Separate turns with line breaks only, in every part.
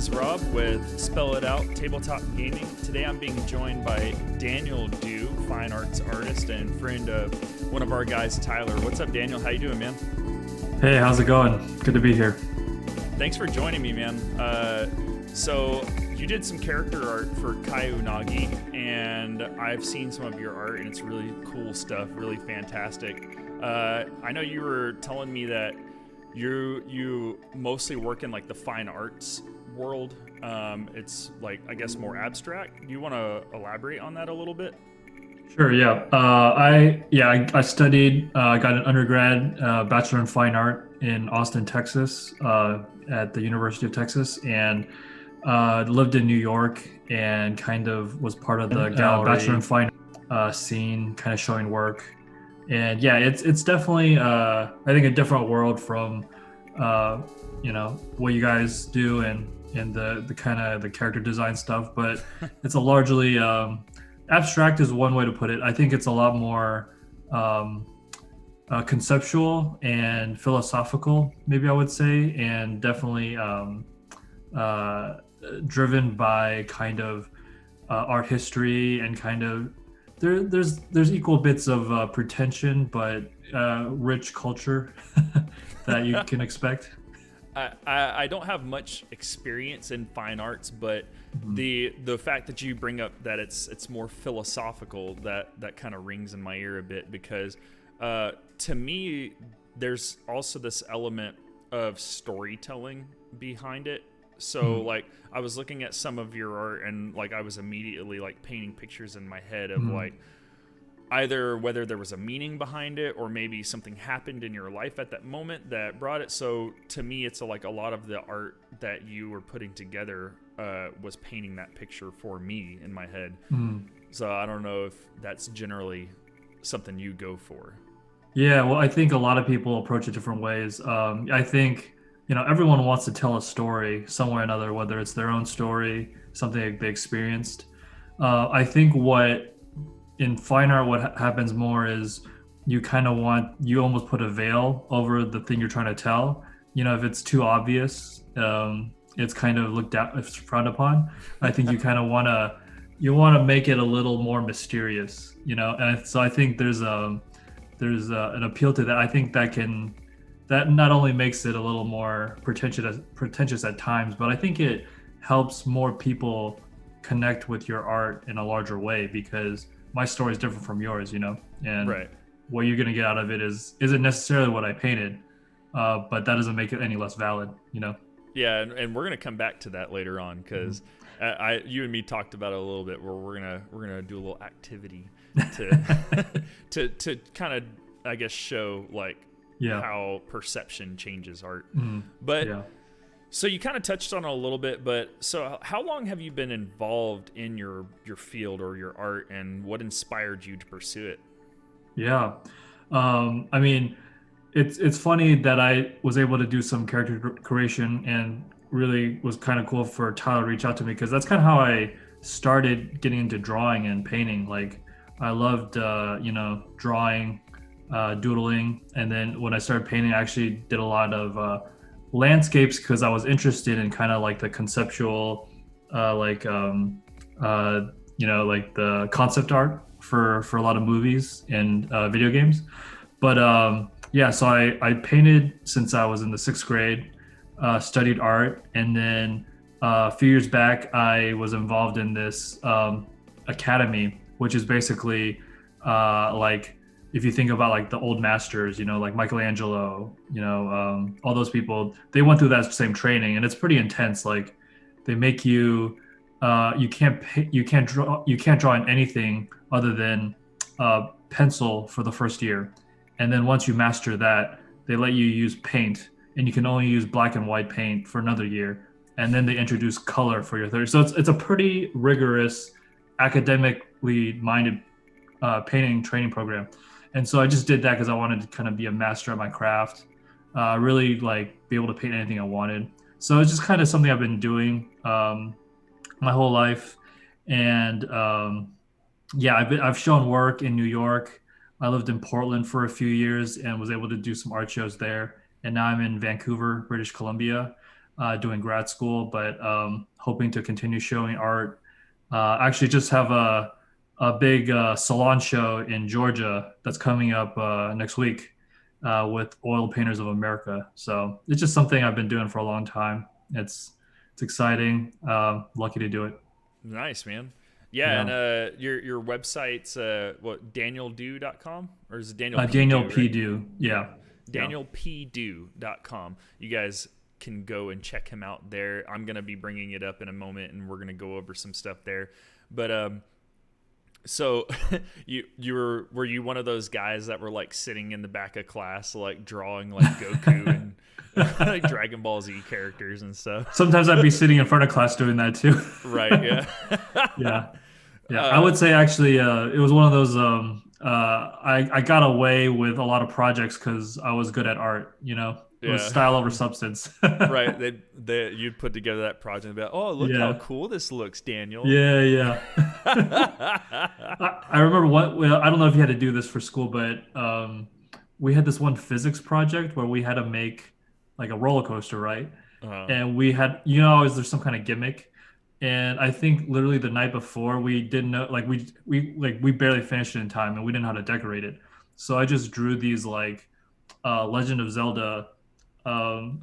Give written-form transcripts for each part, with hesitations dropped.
is Rob with Spell It Out Tabletop Gaming. Today I'm being joined by Daniel Dew, fine arts artist and friend of one of our guys, Tyler. What's up, Daniel? How you doing, man?
Hey, how's it going? Good to be here.
Thanks for joining me, man. So you did some character art for Kai Unagi, and I've seen some of your art, and it's really cool stuff, really fantastic. I know you were telling me that you mostly work in like the fine arts world. It's like, I guess, more abstract. Do you want to elaborate on that a little bit?
Sure, yeah. I studied, got an undergrad Bachelor in Fine Art in Austin, Texas, at the University of Texas, and lived in New York and kind of was part of the Bachelor in Fine Art scene, kind of showing work. And yeah, it's definitely I think a different world from what you guys do and the kind of the character design stuff, but it's a largely abstract is one way to put it. I think it's a lot more conceptual and philosophical, maybe I would say, and definitely driven by kind of art history and kind of there's equal bits of pretension, but rich culture that you can expect.
I don't have much experience in fine arts, but the fact that you bring up that it's more philosophical, that kind of rings in my ear a bit, because to me there's also this element of storytelling behind it. So like I was looking at some of your art and like I was immediately like painting pictures in my head of like either whether there was a meaning behind it or maybe something happened in your life at that moment that brought it. So to me, it's like a lot of the art that you were putting together was painting that picture for me in my head. So I don't know if that's generally something you go for.
Yeah, well, I think a lot of people approach it different ways. I think everyone wants to tell a story some way or another, whether it's their own story, something they experienced. I think in fine art, what happens more is you almost put a veil over the thing you're trying to tell. If it's too obvious, it's kind of looked at, it's frowned upon. I think you kind of want to make it a little more mysterious, and so I think there's an appeal to that. I think that not only makes it a little more pretentious at times, but I think it helps more people connect with your art in a larger way, because my story is different from yours, and right. What you're going to get out of it isn't necessarily what I painted, but that doesn't make it any less valid,
Yeah, and we're going to come back to that later on, because you and me talked about it a little bit, where we're gonna do a little activity to kind of, I guess, show like how perception changes art. But so you kind of touched on it a little bit, but so how long have you been involved in your field or your art, and what inspired you to pursue it?
Yeah, I mean, it's funny that I was able to do some character creation, and really was kind of cool for Tyler to reach out to me, because that's kind of how I started getting into drawing and painting. Like I loved drawing, doodling, and then when I started painting, I actually did a lot of landscapes, because I was interested in kind of like the conceptual like the concept art for a lot of movies and video games. But so I painted since I was in the 6th grade, studied art, and then a few years back I was involved in this academy, which is basically like, if you think about like the old masters, like Michelangelo, all those people, they went through that same training, and it's pretty intense. Like they make you you can't draw in anything other than pencil for the first year, and then once you master that, they let you use paint, and you can only use black and white paint for another year, and then they introduce color for your third. So it's a pretty rigorous, academically minded painting training program. And so I just did that because I wanted to kind of be a master at my craft, really like be able to paint anything I wanted. So it's just kind of something I've been doing my whole life. And I've shown work in New York. I lived in Portland for a few years and was able to do some art shows there. And now I'm in Vancouver, British Columbia. doing grad school, but hoping to continue showing art. Actually, just have a big salon show in Georgia that's coming up next week with Oil Painters of America. So it's just something I've been doing for a long time. It's exciting. Lucky to do it.
Nice, man. Yeah, and
Yeah.
your website's what, danieldew.com, or is it Daniel P.
Daniel
Dew,
P.
right?
Do. Yeah. Yeah.
danielpdew.com. You guys can go and check him out there. I'm going to be bringing it up in a moment, and we're going to go over some stuff there. But so were you one of those guys that were like sitting in the back of class like drawing like Goku and like Dragon Ball Z characters and stuff?
Sometimes I'd be sitting in front of class doing that too.
Right, yeah.
Yeah. Yeah. I would say actually, it was one of those. I got away with a lot of projects because I was good at art. It was
Yeah.
style over substance.
Right. You'd put together that project and be like, oh, look how
Yeah.
cool this looks, Daniel.
Yeah. Yeah. I remember what. Well, I don't know if you had to do this for school, but we had this one physics project where we had to make like a roller coaster, right?
uh,
And we had, always there's some kind of gimmick. And I think literally the night before we didn't know, like we barely finished it in time, and we didn't know how to decorate it. So I just drew these like Legend of Zelda um,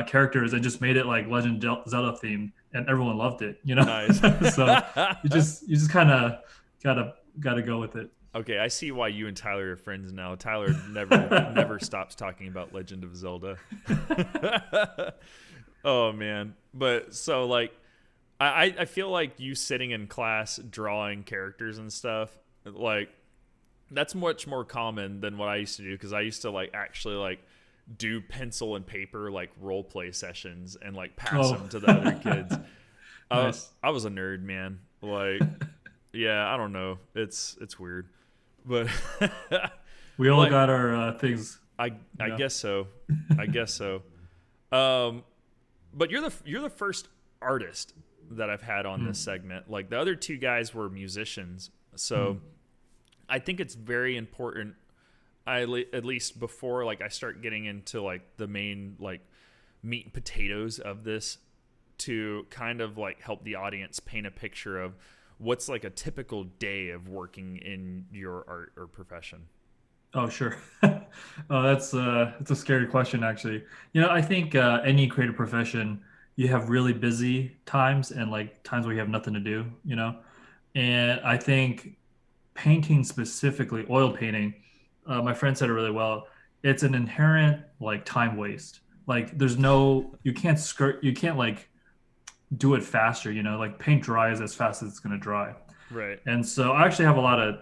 characters and just made it like Zelda themed, and everyone loved it.
nice.
So you just kind of gotta go with it.
Okay, I see why you and Tyler are friends now. Tyler never stops talking about Legend of Zelda. Oh man. But so like I feel like you sitting in class drawing characters and stuff, like that's much more common than what I used to do, because I used to like actually like do pencil and paper like role play sessions and like pass
Oh,
them to the other kids.
nice.
I was a nerd, man. Like, yeah, I don't know. It's weird, but
We all
like
got our things.
I
Yeah.
guess so. I guess so. But you're the first artist that I've had on this segment. Like the other two guys were musicians, so I think it's very important. At least before like I start getting into like the main like meat and potatoes of this, to kind of like help the audience paint a picture of what's like a typical day of working in your art or profession.
Oh, sure. Oh, that's a scary question, actually. I think any creative profession, you have really busy times and like times where you have nothing to do. And I think painting specifically, oil painting, my friend said it really well. It's an inherent like time waste. Like you can't like do it faster. Like paint dries as fast as it's gonna dry.
Right.
And so I actually have a lot of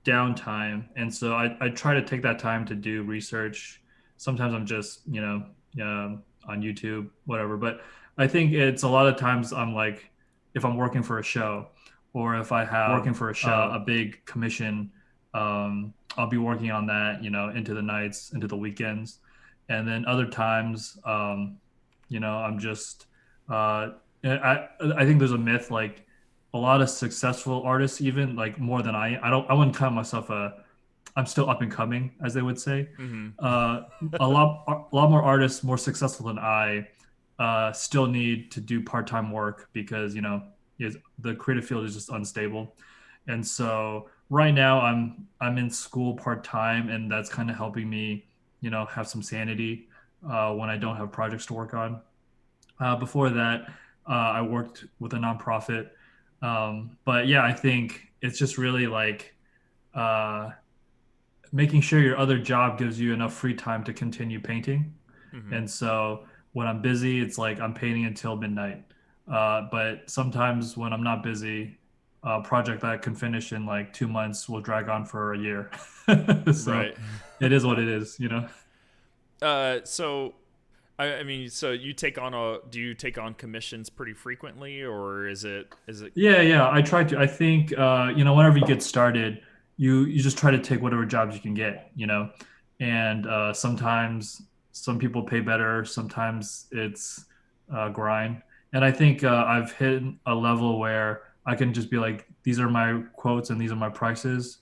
downtime. And so I try to take that time to do research. Sometimes I'm just, on YouTube, whatever. But I think it's a lot of times I'm like, if I'm working for a show, or if I have working for a show, a big commission, I'll be working on that, into the nights, into the weekends. And then other times, I'm just, I think there's a myth, like a lot of successful artists, even like more than I wouldn't count myself I'm still up and coming, as they would say.
Mm-hmm.
A lot more artists more successful than I still need to do part-time work because the creative field is just unstable. And so right now I'm in school part-time, and that's kind of helping me have some sanity when I don't have projects to work on. Before that, I worked with a nonprofit. But yeah, I think it's just really like uh, making sure your other job gives you enough free time to continue painting.
Mm-hmm.
And so when I'm busy, it's like I'm painting until midnight. But sometimes when I'm not busy, a project that I can finish in like 2 months will drag on for a year. So
Right.
it is what it is.
So I mean, so do you take on commissions pretty frequently, or is it?
Yeah. I try to. I think whenever you get started, you just try to take whatever jobs you can get. And sometimes some people pay better. Sometimes it's grind. And I think I've hit a level where I can just be like, these are my quotes and these are my prices.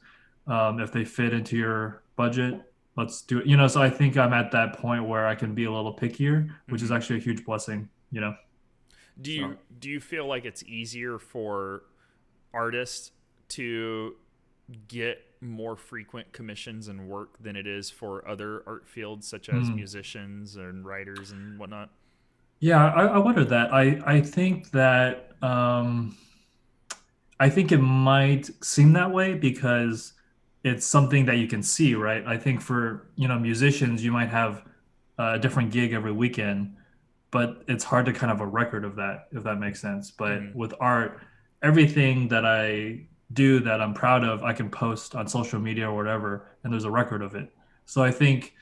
If they fit into your budget, let's do it. So I think I'm at that point where I can be a little pickier, which is
Mhm.
actually a huge blessing. you know.
Do
So
you feel like it's easier for artists to get more frequent commissions and work than it is for other art fields such as
mm.
musicians and writers and whatnot?
Yeah, I wonder that. I think that I think it might seem that way because it's something that you can see, right? I think for, musicians, you might have a different gig every weekend, but it's hard to kind of a record of that, if that makes sense. But
Mm-hmm.
with art, everything that I do that I'm proud of, I can post on social media or whatever, and there's a record of it. So I think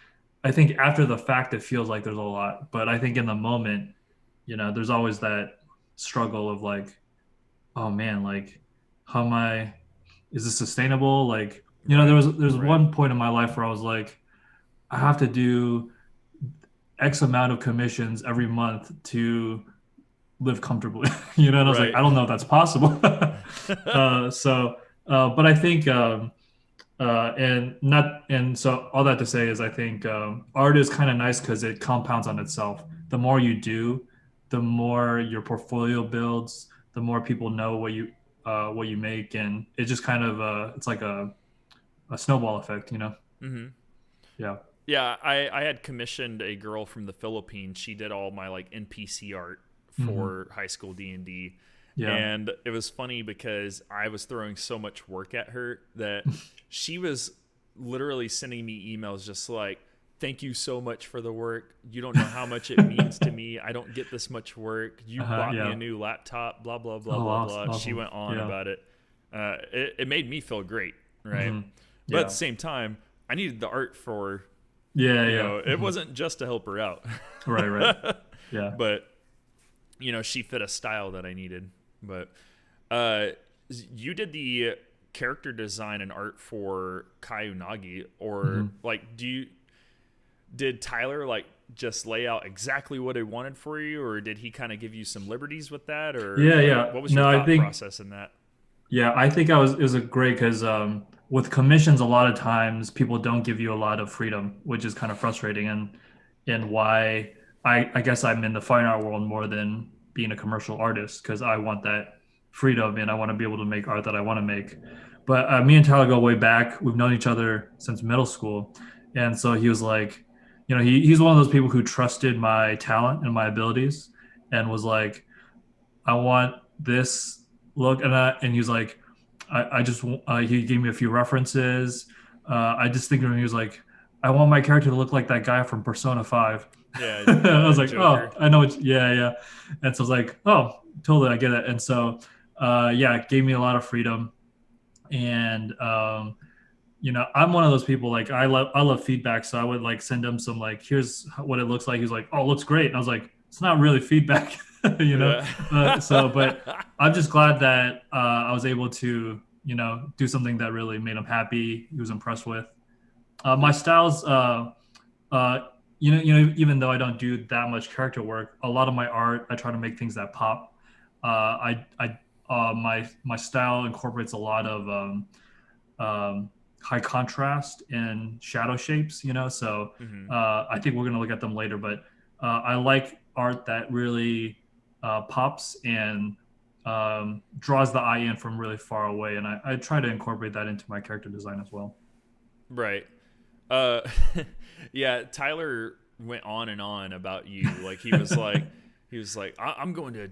after the fact, it feels like there's a lot, but I think in the moment, there's always that struggle of like, oh man, like how am I, is this sustainable? Like,
Right.
there's
Right.
one point in my life where I was like, I have to do X amount of commissions every month to live comfortably, and I was like,
Right.
I don't know if that's possible. So, but I think, and not, and so all that to say is, I think art is kind of nice because it compounds on itself. The more you do, the more your portfolio builds, the more people know what you make, and it just kind of it's like a snowball effect.
Mm-hmm.
Yeah.
Yeah, I had commissioned a girl from the Philippines. She did all my like NPC art
Hmm.
for High School D&D.
Yeah.
And it was funny because I was throwing so much work at her that she was literally sending me emails just like, "Thank you so much for the work. You don't know how much it means to me. I don't get this much work. You bought me a
Yeah.
new laptop, blah, blah, blah,
Oh,
blah,
awesome.
blah." She
Awesome.
went on
Yeah.
about it. It made me feel great, right?
Hmm.
But at
Yeah.
the same time, I needed the art for,
Yeah. Yeah.
it wasn't just to help her out.
Right. Right. Yeah.
But, she fit a style that I needed. But uh, you did the character design and art for Kai Unagi, or
Hmm.
like, did Tyler like just lay out exactly what he wanted for you, or did he kind of give you some liberties with that, or
Yeah.
like
Yeah.
what was your
No, I
thought
think.
process in that?
Yeah, I think it was a great because with commissions, a lot of times people don't give you a lot of freedom, which is kind of frustrating, and why I guess I'm in the fine art world more than being a commercial artist because I want that freedom and I want to be able to make art that I want to make. But me and Tyler go way back. We've known each other since middle school, and so he was like, he's one of those people who trusted my talent and my abilities, and was like, I want this look, and he was like, I just he gave me a few references. I just think he was like, I want my character to look like that guy from Persona 5.
Yeah,
I was like, oh,
Joker.
I know yeah, yeah. And so I was like, oh, totally, I get it. And so yeah, it gave me a lot of freedom. And I'm one of those people, like I love feedback, so I would like send him some, like, here's what it looks like. He's like, oh, it looks great. And I was like, it's not really feedback. you know
Yeah.
but I'm just glad that I was able to do something that really made him happy, he was impressed with my styles. Uh even though I don't do that much character work, a lot of my art, I try to make things that pop. I My style incorporates a lot of high contrast and shadow shapes, so
Hmm.
I think we're going to look at them later, but I like art that really pops and draws the eye in from really far away, and I try to incorporate that into my character design as well.
Right. Uh, yeah, Tyler went on and on about you. Like he was like, I'm going to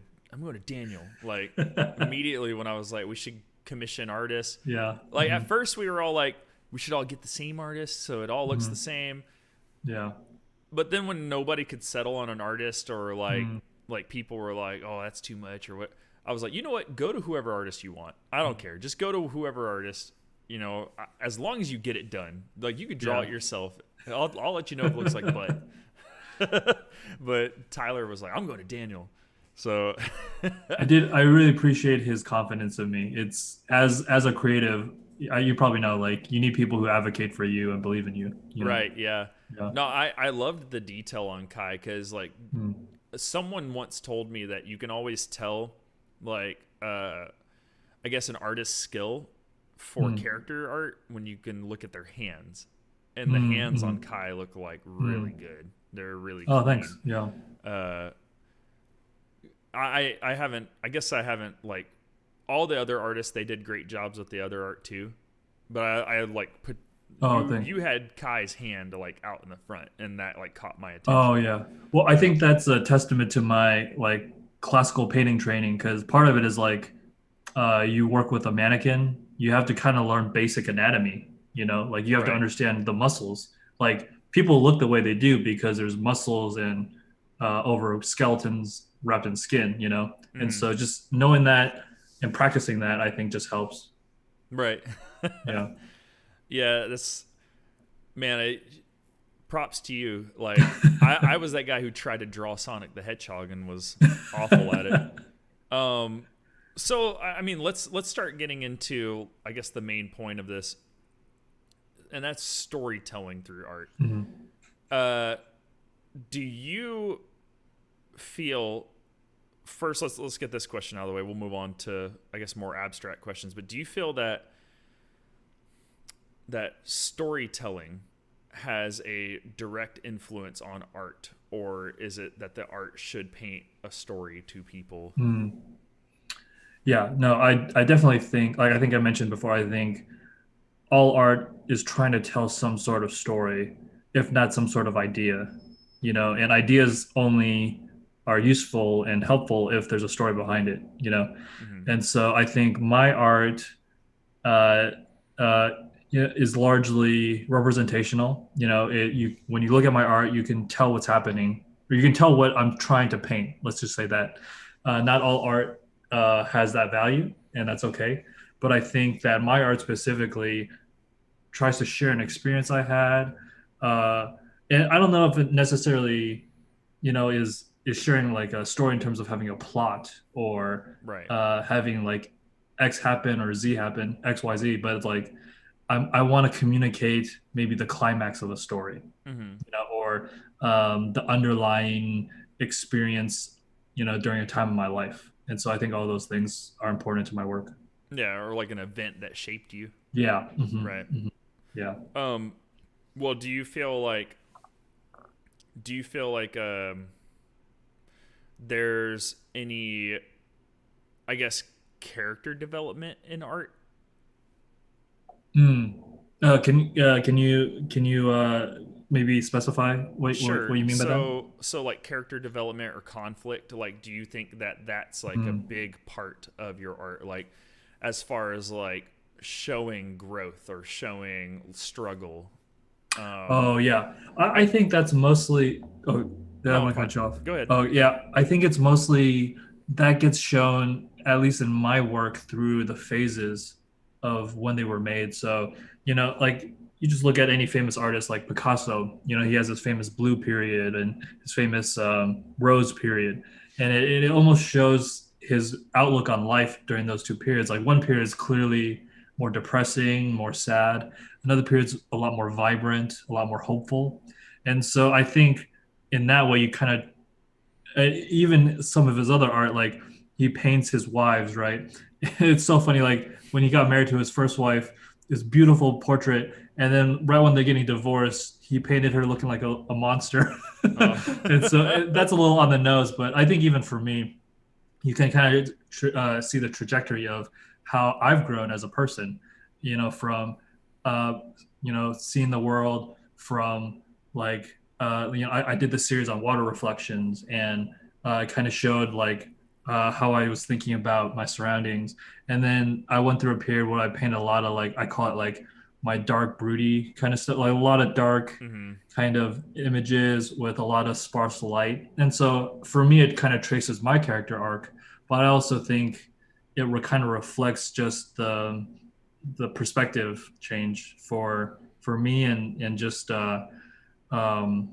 Daniel. Like immediately when I was like, we should commission artists.
Yeah.
Like at first we were all like, we should all get the same artist so it all looks the
Mhm.
same.
Yeah.
But then when nobody could settle on an artist, or like
Mhm.
people were like, oh, that's too much or what, I was like, you know what? Go to whoever artist you want. I don't care. Just go to whoever artist. As long as you get it done. Like you could draw
Yeah.
it yourself. I'll let you know if it looks like butt. But Tyler was like, I'm going to Daniel. So
I really appreciate his confidence in me. It's as a creative, you probably know, like, you need people who advocate for you and believe in you.
right, yeah.
Yeah.
No, I loved the detail on Kai because like
Mm.
someone once told me that you can always tell like I guess an artist's skill for
Mm.
character art when you can look at their hands. And the
Mm.
hands on
Mm.
Kai look like really
Mm.
good. They're really
Oh,
clean.
thanks. Yeah.
Uh, I haven't. I guess I haven't like all the other artists. They did great jobs with the other art too, but I like put
Oh,
you had Kai's hand like out in the front, and that like caught my
Oh
attention.
yeah. Well, I think that's a testament to my like classical painting training because part of it is like you work with a mannequin, you have to kind of learn basic anatomy, like you have to
Right.
understand the muscles. Like people look the way they do because there's muscles and over skeletons wrapped in skin, And
Mm,
so just knowing that and practicing that, I think just helps.
right.
Yeah.
Yeah. That's man. Props to you. Like I was that guy who tried to draw Sonic the Hedgehog and was awful at it. Um, so I mean, let's start getting into I guess the main point of this, and that's storytelling through art.
Mhm.
Uh, do you feel first? Let's get this question out of the way. We'll move on to I guess more abstract questions. But do you feel that storytelling has a direct influence on art, or is it that the art should paint a story to people?
Mm. Yeah, no, I definitely think, like I think I mentioned before, I think all art is trying to tell some sort of story, if not some sort of idea, and ideas only are useful and helpful if there's a story behind it.
Hmm.
And so I think my art uh, uh, is largely representational. When you look at my art, you can tell what's happening, or you can tell what I'm trying to paint. Let's just say that. Not all art has that value, and that's okay. But I think that my art specifically tries to share an experience I had. And I don't know if it necessarily, is sharing like a story in terms of having a plot or
Right.
having like X happen or Z happen, X Y Z. But it's like I want to communicate maybe the climax of a story,
Hmm.
or the underlying experience, during a time of my life. And so I think all those things are important to my work.
Yeah, or like an event that shaped you.
Yeah.
Right.
Yeah.
Um. Well, do you feel like there's any, I guess, character development in art?
Mm. Can you maybe specify what
Sure.
you mean by that?
So like character development or conflict, like do you think that that's like a
Mm.
big part of your art, like as far as like showing growth or showing struggle?
Oh yeah, I think that's mostly. Oh, did I
No,
want
I'm
to
fine.
cut you off?
Go ahead.
Oh yeah, I think it's mostly that gets shown at least in my work through the phases of when they were made. So like you just look at any famous artist like Picasso. He has his famous blue period and his famous rose period, and it almost shows his outlook on life during those two periods. Like one period is clearly more depressing, more sad. Another period's a lot more vibrant, a lot more hopeful. And so I think in that way, you kind of, even some of his other art, like he paints his wives, right? It's so funny. Like when he got married to his first wife, this beautiful portrait. And then right when they're getting divorced, he painted her looking like a monster.
Uh,
And so that's a little on the nose. But I think even for me, you can kind of see the trajectory of how I've grown as a person, from, uh, seeing the world from like, I did this series on water reflections and I kind of showed like how I was thinking about my surroundings. And then I went through a period where I painted a lot of like, I call it like my dark, broody kind of stuff, like a lot of dark
mhm.
kind of images with a lot of sparse light. And so for me, it kind of traces my character arc, but I also think it kind of reflects just the perspective change for me and just um,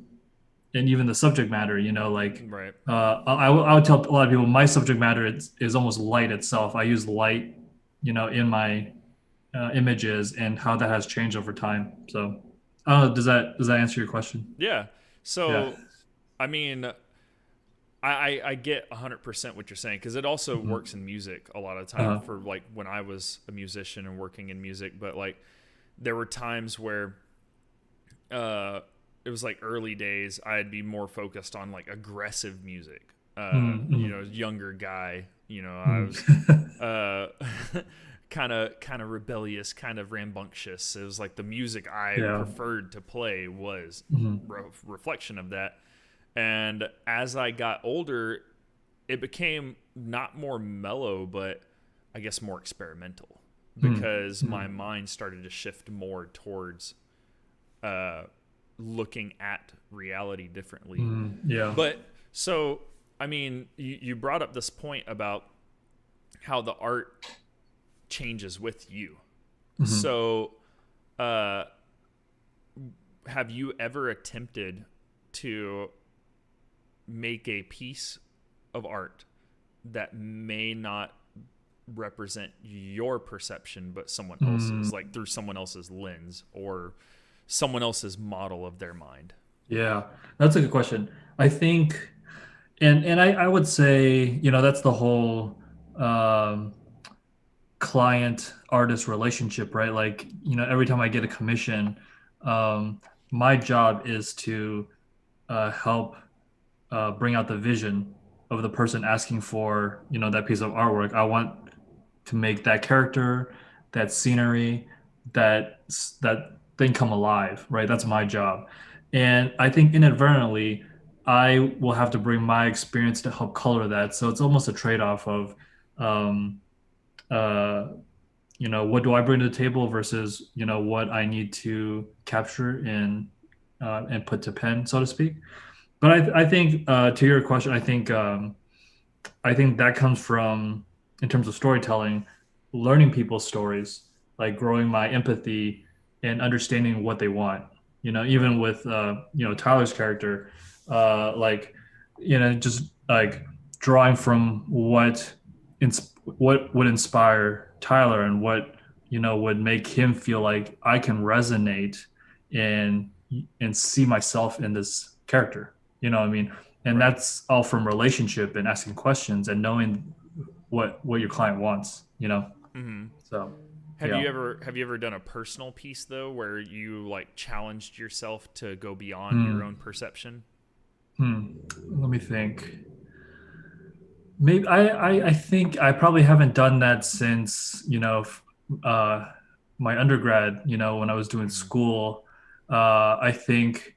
and even the subject matter. Like
Right.
I would tell a lot of people my subject matter is almost light itself. I use light, in my images and how that has changed over time. So, I don't know. Does that answer your question?
Yeah.
Yeah.
So, I mean, I get 100% what you're saying because it also
Mhm.
works in music a lot of time
Uh-huh.
for like when I was a musician and working in music. But like there were times where it was like early days, I'd be more focused on like aggressive music. younger guy. I was
Mm.
uh, kind of rebellious, kind of rambunctious. It was like the music I
Yeah.
preferred to play was
Mm.
reflection of that. And as I got older, it became not more mellow, but I guess more experimental
Mm.
because my
Mm.
mind started to shift more towards uh, looking at reality differently.
Mm. Yeah.
But so, I mean, you brought up this point about how the art changes with you.
Hmm.
So, uh, have you ever attempted to make a piece of art that may not represent your perception but someone
Mm.
else's, like through someone else's lens or someone else's model of their mind?
Yeah, that's a good question. I think, and I would say, that's the whole um, client artist relationship, right? Like, every time I get a commission, um, my job is to help bring out the vision of the person asking for, that piece of artwork. I want to make that character, that scenery, that thing come alive, right? That's my job. And I think inadvertently, I will have to bring my experience to help color that. So it's almost a trade-off of, um, uh, what do I bring to the table versus, what I need to capture and put to pen, so to speak. But I think to your question, I think that comes from, in terms of storytelling, learning people's stories, like growing my empathy and understanding what they want.
Right.
Even with Tyler's character, like just like drawing from what would inspire Tyler and what would make him feel like I can resonate and see myself in this character. You know what I mean? And
Right.
that's all from relationship and asking questions and knowing what your client wants.
Hmm.
So
Have
yeah.
you ever have you ever done a personal piece though where you like challenged yourself to go beyond your
Hmm.
own perception?
Let me think. Maybe I think I probably haven't done that since uh my undergrad, when I was doing
Hmm.
school. I think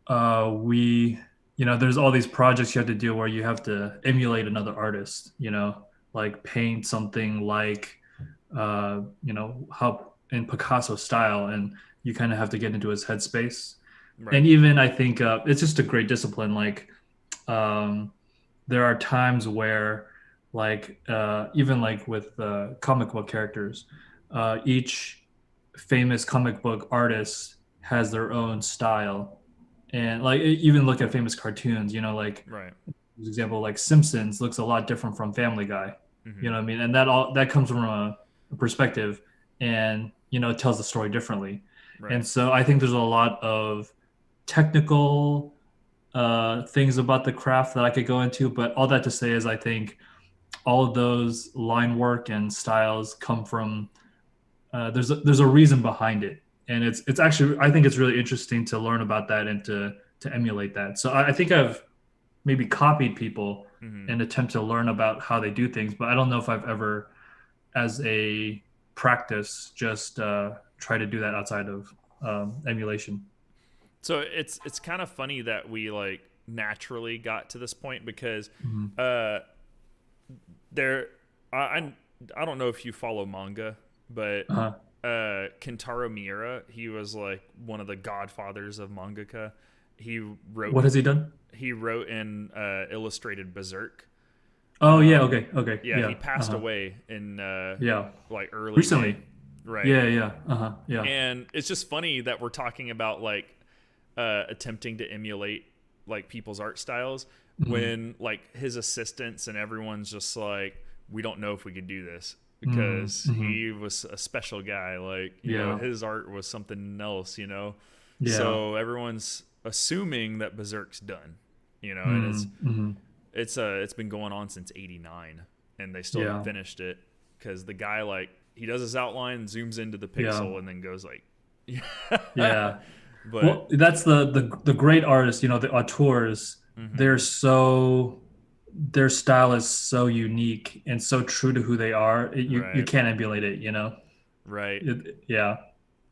we there's all these projects you have to do where you have to emulate another artist, like paint something like how in Picasso style, and you kind of have to get into his headspace.
Right.
And even I think it's just a great discipline. Like um, there are times where, like even like with comic book characters, each famous comic book artist has their own style, and like even look at famous cartoons. Like
Right.
for example, like Simpsons looks a lot different from Family Guy. You
Hmm.
know what I mean? And that comes from a perspective, and it tells the story differently.
Right.
And so I think there's a lot of technical things about the craft that I could go into, but all that to say is I think all of those line work and styles come from there's a reason behind it, and it's actually I think it's really interesting to learn about that and to emulate that. So I think I've maybe copied people
Hmm.
and attempt to learn about how they do things, but I don't know if I've ever, as a practice, just try to do that outside of emulation.
So it's kind of funny that we like naturally got to this point because
Mhm.
uh there I don't know if you follow manga, but
Uh-huh.
Kentaro Miura, he was like one of the godfathers of mangaka. He wrote
What has he done?
he wrote in illustrated Berserk.
Oh yeah, okay, okay,
Yeah, he
yeah,
passed
uh-huh,
away in
yeah.
like early May.
Recently,
Right.
yeah, yeah, uh-huh, yeah.
And it's just funny that we're talking about like attempting to emulate like people's art styles
Mm,
when like his assistants and everyone's just like, we don't know if we could do this
mm,
because
mhm.
he was a special guy. Like,
Yeah,
his art was something else.
yeah,
So everyone's assuming that Berserk's done, and it's
mm, mhm.
it's uh it's been going on since '89 and they still haven't
Yeah,
finished it because the guy like he does his outline, zooms into the
yeah,
pixel, and then goes like,
yeah.
but
Well, that's the great artists, the auteurs. They're
hmm
so their style is so unique and so true to who they are. You
Right.
can't emulate it, you know?
Right.
Yeah.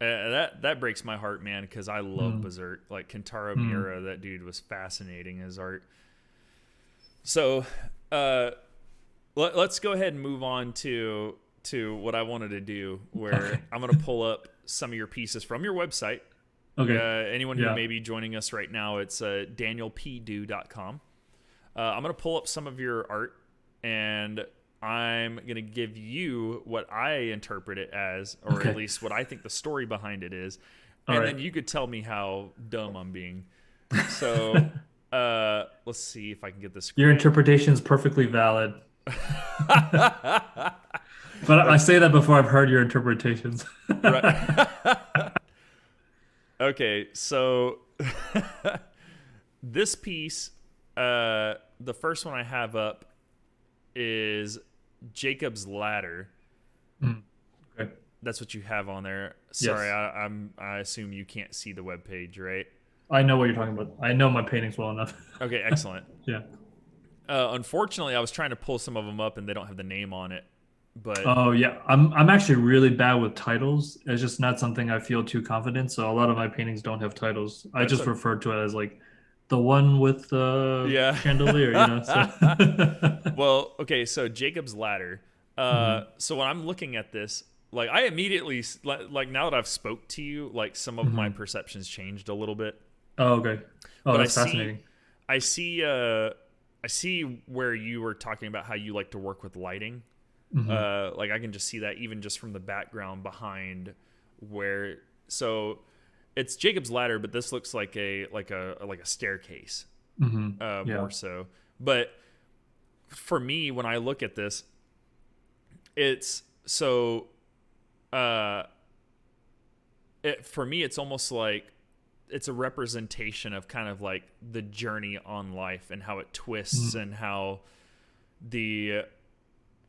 That breaks my heart, man, because I love
Mm,
Berserk. Like Kentaro
mm.
Miura, that dude was fascinating his art. So, uh, let's go ahead and move on to what I wanted to do, where
Okay.
I'm gonna pull up some of your pieces from your website.
Okay.
Anyone who
Yeah.
may be joining us right now, it's danielpdew.com. I'm going to pull up some of your art, and I'm going to give you what I interpret it as, or at
Okay.
least what I think the story behind it is.
All
And
right.
then you could tell me how dumb I'm being. So let's see if I can get this
Your
scrolled.
interpretation is perfectly valid. But I say that before I've heard your interpretations.
Right. Okay, so this piece, the first one I have up is Jacob's Ladder.
Mm, okay.
That's what you have on there. Sorry,
Yes.
I assume you can't see the web page, right?
I know what you're talking about. I know my paintings well enough.
Okay, excellent.
Yeah.
Unfortunately, I was trying to pull some of them up and they don't have the name on it. But
Oh yeah. I'm actually really bad with titles. It's just not something I feel too confident. So a lot of my paintings don't have titles. I
that's
just
a
refer to it as like the one with the
yeah.
chandelier, you know. So
Well, okay, so Jacob's Ladder.
Mhm,
So when I'm looking at this, like I immediately like now that I've spoke to you, like some of my
mhm.
perceptions changed a little bit.
Oh, okay. Oh,
But
that's fascinating.
I see, uh, I see where you were talking about how you like to work with lighting.
Hmm.
Like I can just see that even just from the background behind where. So it's Jacob's Ladder, but this looks like a staircase,
Hmm.
more
Yeah.
so. But for me, when I look at this, it's so. Uh, for me, it's almost like it's a representation of kind of like the journey on life and how it twists
Mm,
and how the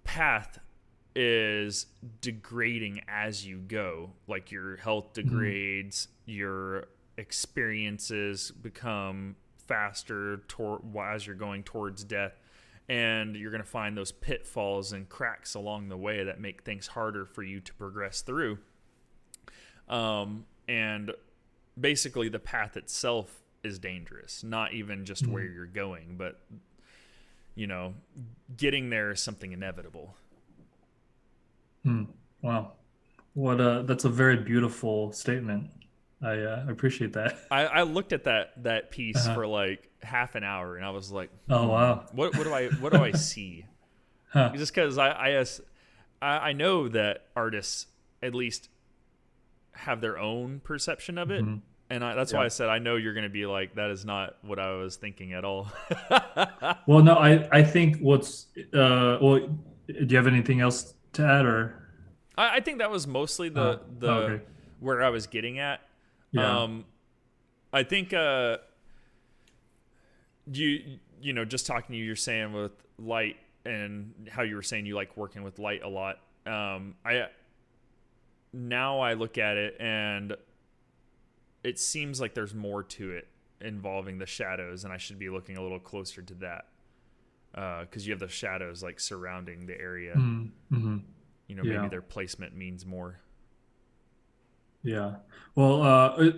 path is degrading as you go. Like your health
mm,
degrades, your experiences become faster as you're going towards death. And you're going to find those pitfalls and cracks along the way that make things harder for you to progress through. And basically, the path itself is dangerous, not even just where
mm,
you're going, but, you know, getting there is something inevitable.
mm. Wow. What that's a very beautiful statement. I appreciate that.
I looked at that piece
Uh-huh.
for like half an hour and I was like,
Oh wow.
what do I see?
Huh.
Just because I know that artists at least have their own perception of it,
Hmm.
and that's why
Yeah.
I said I know you're going to be like that is not what I was thinking at all.
Well, no, I think what's well, do you have anything else to add or
I think that was mostly the
okay.
where I was getting at.
Yeah.
Um, I think you know just talking to you, you're saying with light and how you were saying you like working with light a lot. I now I look at it and it seems like there's more to it involving the shadows, and I should be looking a little closer to that because you have the shadows like surrounding the area.
Mm-hmm.
You know, maybe
Yeah.
their placement means more.
Yeah. Well,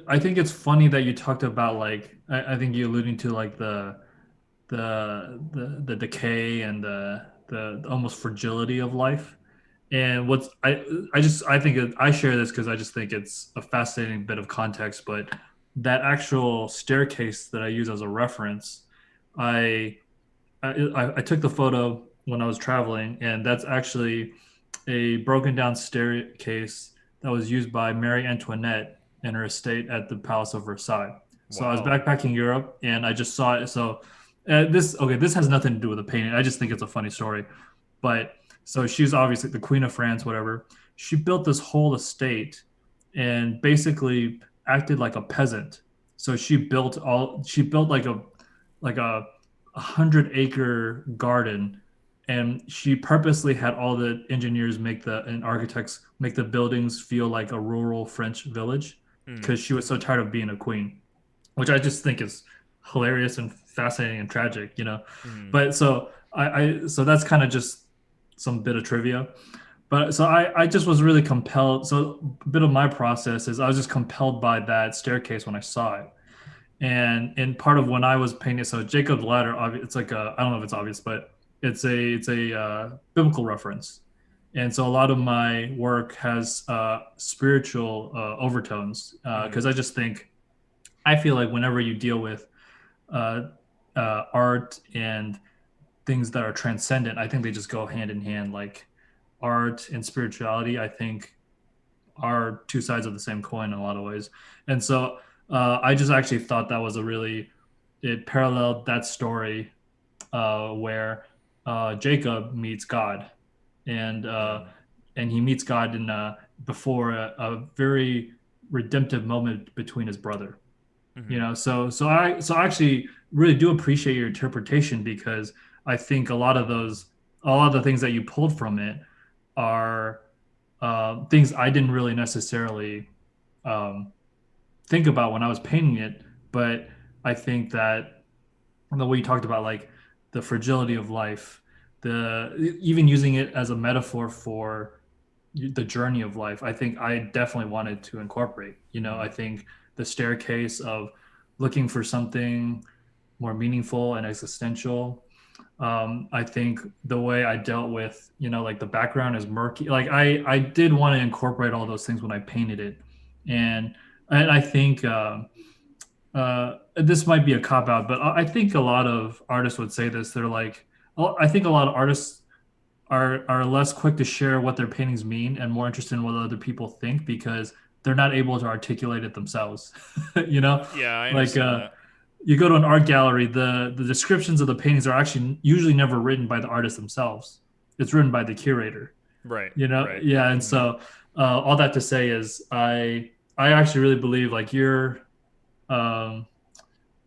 I think it's funny that you talked about like I think you alluding to like the decay and the almost fragility of life. And what's I think I share this because I just think it's a fascinating bit of context. But that actual staircase that I use as a reference, I I took the photo when I was traveling, and that's actually a broken down staircase that was used by Marie Antoinette in her estate at the Palace of Versailles. So I was
Wow.
backpacking Europe, and I just saw it. So this has nothing to do with the painting. I just think it's a funny story. But so she's obviously the Queen of France, whatever. She built this whole estate and basically acted like a peasant. So she built like a 100-acre garden, and she purposely had all the engineers make the and architects make the buildings feel like a rural French village
Mm.
because she was so tired of being a queen, which I just think is hilarious and fascinating and tragic, you know.
Mm.
But so so that's kind of just some bit of trivia. But so I just was really compelled. So a bit of my process is I was just compelled by that staircase when I saw it. And part of when I was painting, so Jacob's ladder, it's like a, I don't know if it's obvious, but it's a biblical reference, and so a lot of my work has spiritual overtones because I just think I feel like whenever you deal with uh, art and things that are transcendent, I think they just go hand in hand. Like art and spirituality, I think are two sides of the same coin in a lot of ways. And so I just actually thought that was a really, it paralleled that story where Jacob meets God, and uh,
Mm.
and he meets God in before a very redemptive moment between his brother. You
Mm-hmm.
know, so I actually really do appreciate your interpretation because I think a lot of the things that you pulled from it are things I didn't really necessarily um, think about when I was painting it, but I think that the way you talked about like the fragility of life, the even using it as a metaphor for the journey of life, I think I definitely wanted to incorporate. You know,
Mm-hmm.
I think the staircase of looking for something more meaningful and existential. I think the way I dealt with, you know, like the background is murky. Like I did want to incorporate all those things when I painted it, and I think this might be a cop out, but I think a lot of artists would say this. They're like, I think a lot of artists are less quick to share what their paintings mean and more interested in what other people think because they're not able to articulate it themselves. You know,
Yeah, I
like
understand that.
you go to an art gallery, the descriptions of the paintings are actually usually never written by the artist themselves. It's written by the curator.
Right,
You know,
right.
yeah. And
Mm-hmm.
so all that to say is, I actually really believe like um,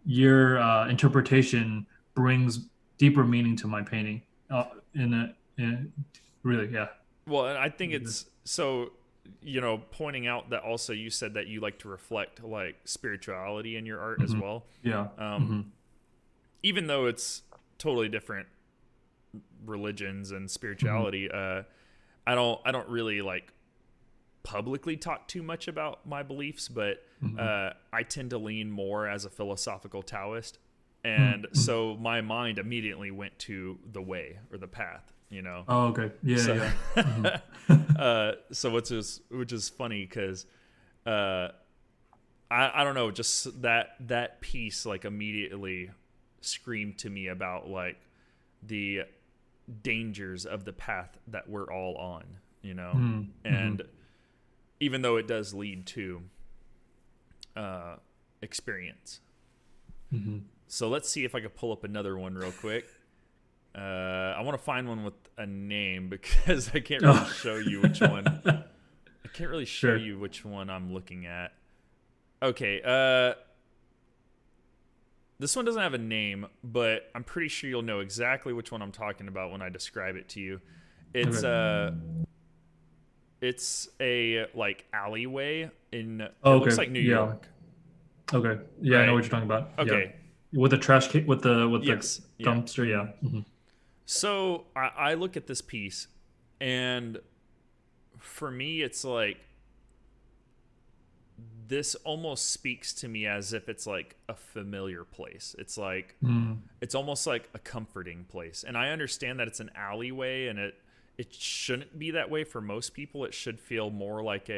your interpretation brings deeper meaning to my painting. In really, yeah.
Well, and I think it's so, pointing out that also you said that you like to reflect like spirituality in your art as
Hmm.
well.
Yeah.
Um,
Hmm.
Even though it's totally different religions and
Hmm.
spirituality, I don't really like publicly talk too much about my beliefs, but
Hmm.
I tend to lean more as a philosophical Taoist. And
Hmm.
so my mind immediately went to the way or the path,
Oh, okay. Yeah,
So,
yeah. Hmm.
so which is funny because uh, I don't know, just that piece like immediately screamed to me about like the dangers of the path that we're all on,
Hmm.
and even though it does lead to uh, experience.
Hmm.
So let's see if I could pull up another one real quick. I want to find one with a name because I can't really
Oh.
show you which one. I can't really show
Sure.
you which one I'm looking at. Okay, this one doesn't have a name, but I'm pretty sure you'll know exactly which one I'm talking about when I describe it to you. It's
Okay.
uh it's a like alleyway in it
Oh,
looks
okay.
like New
Yeah.
York,
Okay. Yeah, I know
right?
what you're talking about. Yeah.
Okay.
With the trash can, with the
Yes. Yeah.
dumpster.
Hmm.
Yeah. Hmm.
So I look at this piece, and for me, it's like this almost speaks to me as if it's like a familiar place. It's like
Mm.
it's almost like a comforting place. And I understand that it's an alleyway, and it shouldn't be that way for most people. It should feel more like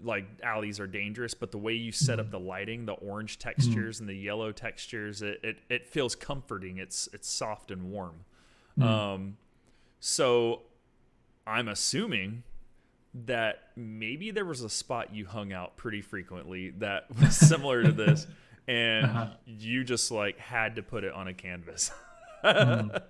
like alleys are dangerous, but the way you set up
Mm.
the lighting, the orange
Mm.
textures and the yellow textures, it feels comforting. It's soft and warm.
Mm.
Um, so I'm assuming that maybe there was a spot you hung out pretty frequently that was similar to this, and
Uh-huh.
you just like had to put it on a canvas.
Mm.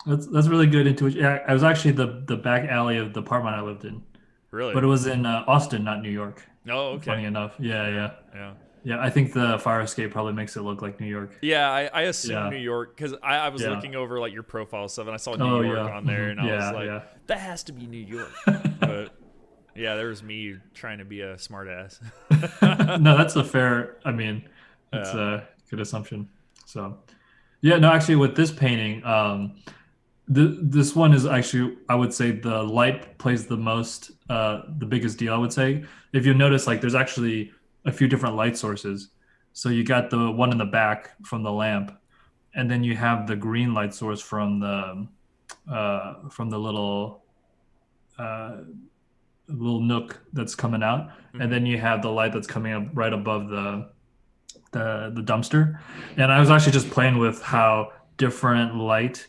That's really good intuition. Yeah, I was actually the back alley of the apartment I lived in,
Really?
but it was in Austin, not New York.
Oh, okay.
Funny enough. Yeah,
Yeah,
yeah,
yeah.
yeah. I think the fire escape probably makes it look like New York.
Yeah, I assume New
Yeah,
York because I was
yeah.
looking over like your profile stuff and I saw New
Oh,
York
yeah.
on there
Hmm.
and I was
Yeah,
like,
yeah.
that has to be New York. But yeah, there was me trying to be a smartass.
No, that's a fair. I mean, It's a good assumption. So, yeah, no, actually, with this painting, this one is actually, I would say, the light plays the biggest deal. I would say, if you notice, like, there's actually a few different light sources. So you got the one in the back from the lamp, and then you have the green light source from the uh, little nook that's coming out, and then you have the light that's coming up right above the dumpster. And I was actually just playing with how different light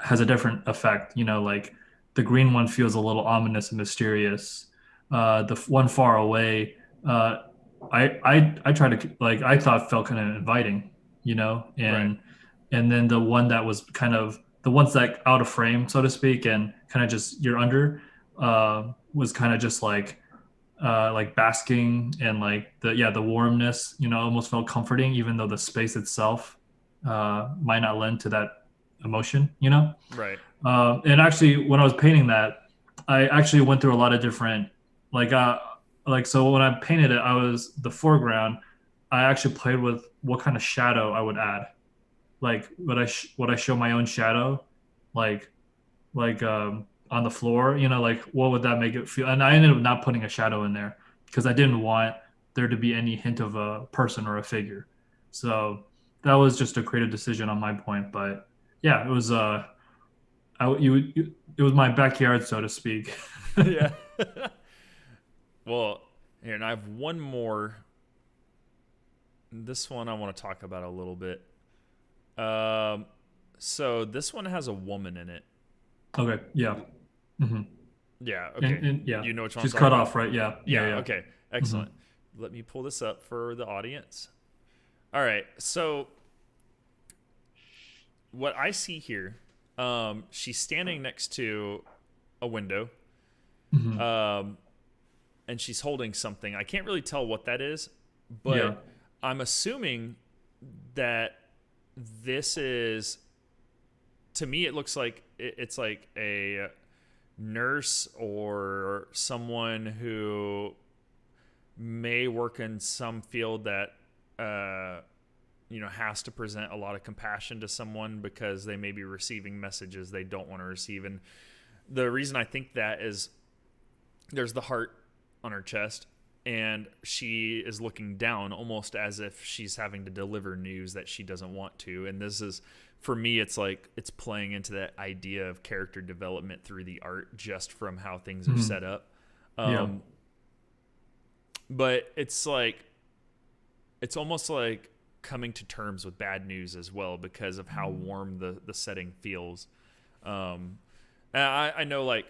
has a different effect. Like the green one feels a little ominous and mysterious. The one far away, I tried to like I thought felt kind of inviting,
Right.
and then the one that was kind of the ones that out of frame, so to speak, and kind of just you're under, was kind of just like basking and like the warmness, almost felt comforting, even though the space itself might not lend to that emotion.
Right.
And actually, when I was painting that, I actually went through a lot of different, like, so when I painted it, I was the foreground. I actually played with what kind of shadow I would add. Like, would I show my own shadow, like, on the floor? Like, what would that make it feel? And I ended up not putting a shadow in there because I didn't want there to be any hint of a person or a figure. So that was just a creative decision on my point. But yeah, it was it was my backyard, so to speak.
Yeah. Well, here, and I have one more. This one I want to talk about a little bit. Um, so this one has a woman in it.
Okay, yeah. Hmm.
Yeah. Okay.
And yeah,
You know which one I'm
she's
talking
cut
about?
off, right? Yeah, yeah,
Yeah.
yeah.
Okay.
Hmm.
Excellent. Let me pull this up for the audience. All right. So what I see here, she's standing next to a window,
Hmm.
um, and she's holding something. I can't really tell what that is,
Yeah.
but I'm assuming that this is, to me, it looks like it's like a nurse or someone who may work in some field that has to present a lot of compassion to someone because they may be receiving messages they don't want to receive. And the reason I think that is there's the heart on her chest, and she is looking down almost as if she's having to deliver news that she doesn't want to. And this is, for me, it's like it's playing into that idea of character development through the art just from how things are
Hmm.
set up.
Yeah.
um, but it's like it's almost like coming to terms with bad news as well because of how warm the setting feels. And I know, like,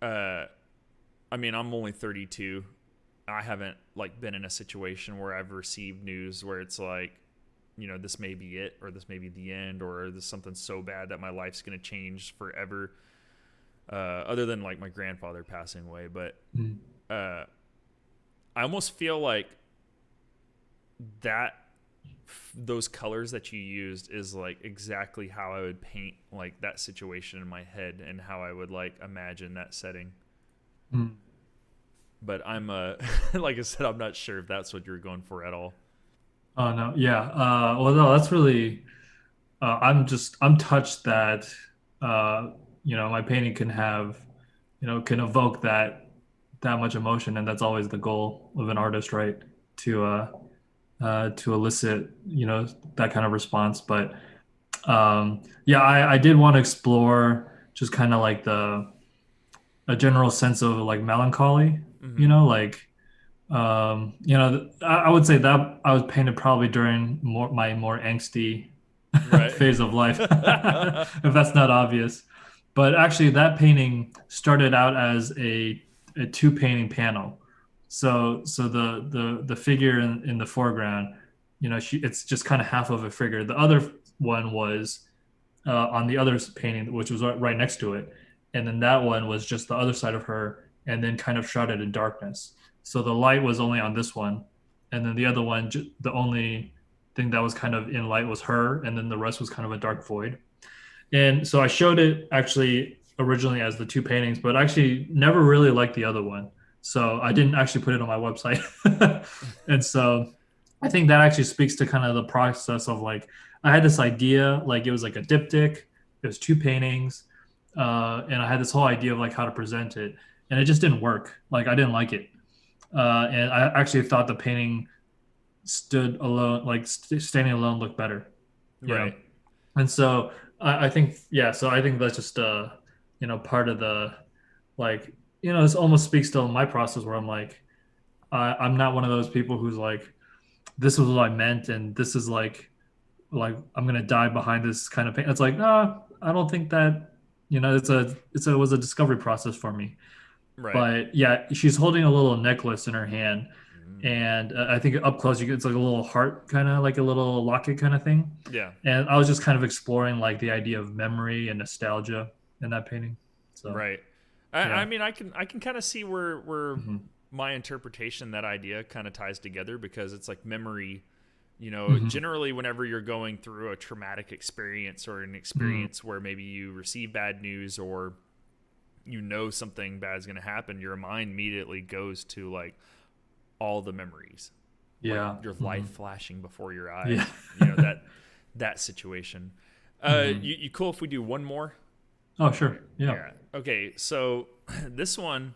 I mean, I'm only 32. I haven't like been in a situation where I've received news where it's like, this may be it, or this may be the end, or this something so bad that my life's going to change forever. Other than like my grandfather passing away, but
Mhm.
uh, I almost feel like that those colors that you used is like exactly how I would paint like that situation in my head and how I would like imagine that setting.
Mhm.
But I'm like I said, I'm not sure if that's what you're going for at all.
Oh no, yeah. Well, no, that's really. I'm touched that my painting can have, can evoke that much emotion, and that's always the goal of an artist, right? To elicit, that kind of response. But yeah, I did want to explore just kind of like a general sense of like melancholy,
Mm-hmm.
like I would say that I was painted probably during my more angsty
Right.
phase of life, if that's not obvious. But actually, that painting started out as a two painting panel. So the figure in the foreground, it's just kind of half of a figure. The other one was on the other painting, which was right next to it, and then that one was just the other side of her, and then kind of shrouded in darkness. So the light was only on this one, and then the other one, the only thing that was kind of in light was her, and then the rest was kind of a dark void. And so I showed it actually originally as the two paintings, but actually never really liked the other one. So I didn't actually put it on my website. And so I think that actually speaks to kind of the process of like I had this idea, like it was like a diptych, it was two paintings, and I had this whole idea of like how to present it, and it just didn't work. Like I didn't like it, and I actually thought the painting stood alone, like standing alone, looked better, you know.
Right.
And so I think yeah, so I think that's just part of the like this almost speaks to my process where I'm like I'm not one of those people who's like this is what I meant, and this is like I'm gonna die behind this kind of pain. It's like, no, I don't think that. It was a discovery process for me.
Right.
But yeah, she's holding a little necklace in her hand,
Mm.
and I think up close it's like a little heart, kind of like a little locket kind of thing.
Yeah.
And I was just kind of exploring like the idea of memory and nostalgia in that painting. So
Right. I
yeah.
mean, I can kind of see where
Hmm.
my interpretation, that idea kind of ties together, because it's like memory.
Hmm.
Generally, whenever you're going through a traumatic experience, or an
Hmm.
experience where maybe you receive bad news, or something bad is going to happen, your mind immediately goes to like all the memories, like
Yeah.
your
Hmm.
life flashing before your
Yeah.
eyes. That situation.
Hmm.
You cool if we do one more?
Oh, sure. Yeah.
Yeah. Okay. So this one,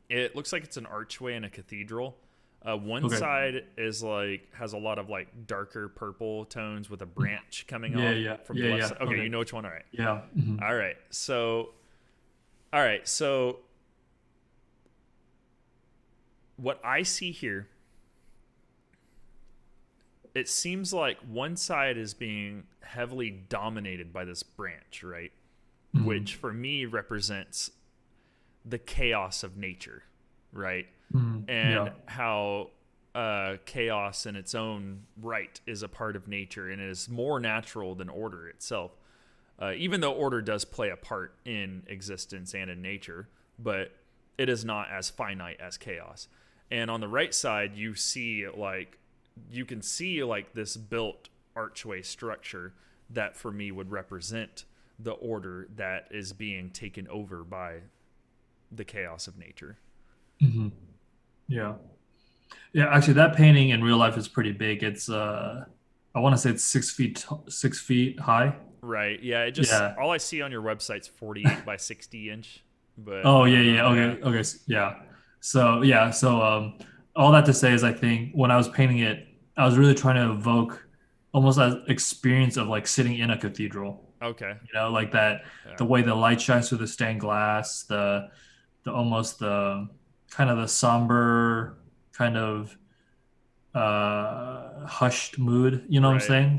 it looks like it's an archway in a cathedral. One
Okay.
side is like has a lot of like darker purple tones with a branch coming
Yeah.
off
Yeah.
from the
Yeah.
left
Yeah.
side. Okay, you
Okay.
know which one. All right.
Yeah. Hmm.
All right. So what I see here, it seems like one side is being heavily dominated by this branch, right?
Hmm.
Which for me represents the chaos of nature, right?
Hmm.
And
Yeah.
how chaos in its own right is a part of nature, and it is more natural than order itself. Even though order does play a part in existence and in nature, but it is not as finite as chaos. And on the right side, you can see like this built archway structure that for me would represent the order that is being taken over by the chaos of nature.
Hmm. Yeah. Yeah. Actually, that painting in real life is pretty big. It's I want to say it's 6 feet high.
Right. Yeah. It just
Yeah.
all I see on your website's 48 by 60 inch, but
Oh
I
yeah,
don't
yeah.
know. Yeah.
Okay, okay. Yeah. So yeah, so all that to say is I think when I was painting it, I was really trying to evoke almost that experience of like sitting in a cathedral.
Okay.
Like that
Yeah.
the way the light shines through the stained glass, the almost the kind of the somber kind of hushed mood, you know what I'm
Right.
saying?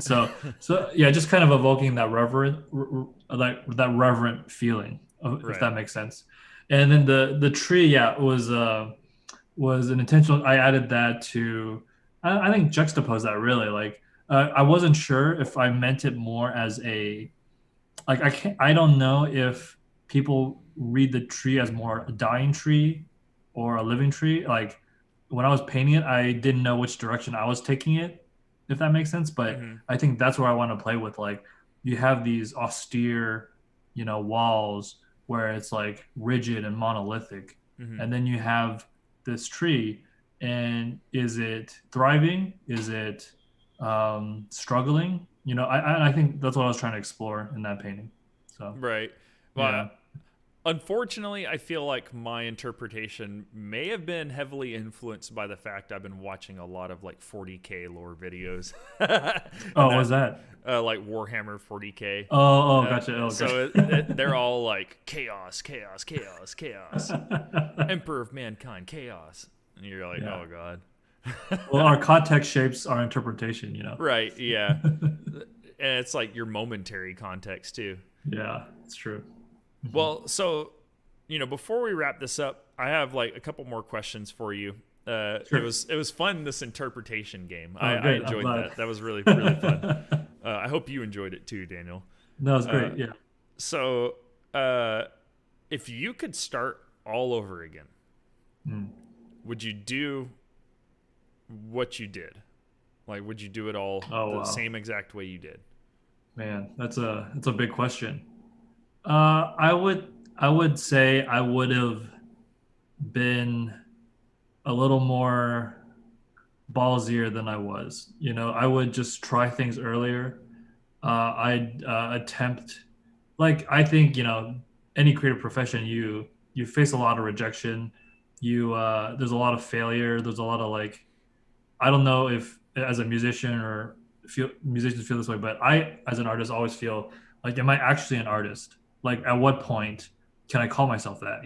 So yeah, just kind of evoking that like that reverent feeling, if
Right.
that makes sense. And then the tree, yeah, was an intentional. I added that to, I think juxtapose that really. Like I wasn't sure if I meant it more as a like I don't know if people read the tree as more a dying tree or a living tree. Like when I was painting it, I didn't know which direction I was taking it, if that makes sense. But
Hmm.
I think that's where I want to play with. Like you have these austere, walls where it's like rigid and monolithic,
Hmm.
and then you have this tree. And is it thriving? Is it struggling? I think that's what I was trying to explore in that painting. So
Right. Well,
yeah.
unfortunately, I feel like my interpretation may have been heavily influenced by the fact I've been watching a lot of like 40K lore videos,
Oh,
and
what was
that
that?
like Warhammer 40K.
Oh, gotcha. Oh,
So
gotcha.
they're all like chaos, chaos, chaos, chaos, Emperor of mankind, chaos, and you're like,
Yeah.
oh god.
Well, our context shapes our interpretation.
Right? Yeah, and it's like your momentary context too.
Yeah, it's true. Hmm.
Well, so before we wrap this up, I have like a couple more questions for you. It
Sure.
was fun, this interpretation game. I,
Oh,
I
great. I'm
enjoyed
glad.
that. That was really fun. I hope you enjoyed it too, Daniel.
No, it's
Uh,
great. Yeah.
so, uh, if you could start all over again,
Mm.
would you do what you did? Like, would you do it all
Oh,
the
wow.
same exact way you did?
Man, that's a big question. I would say I would have been a little more ballsier than I was. I would just try things earlier. I'd attempt, like, I think, any creative profession, you face a lot of rejection. There's a lot of failure. There's a lot of, like, I don't know if as a musician or musicians feel this way, but I, as an artist, always feel like, am I actually an artist? Like, at what point can I call myself that?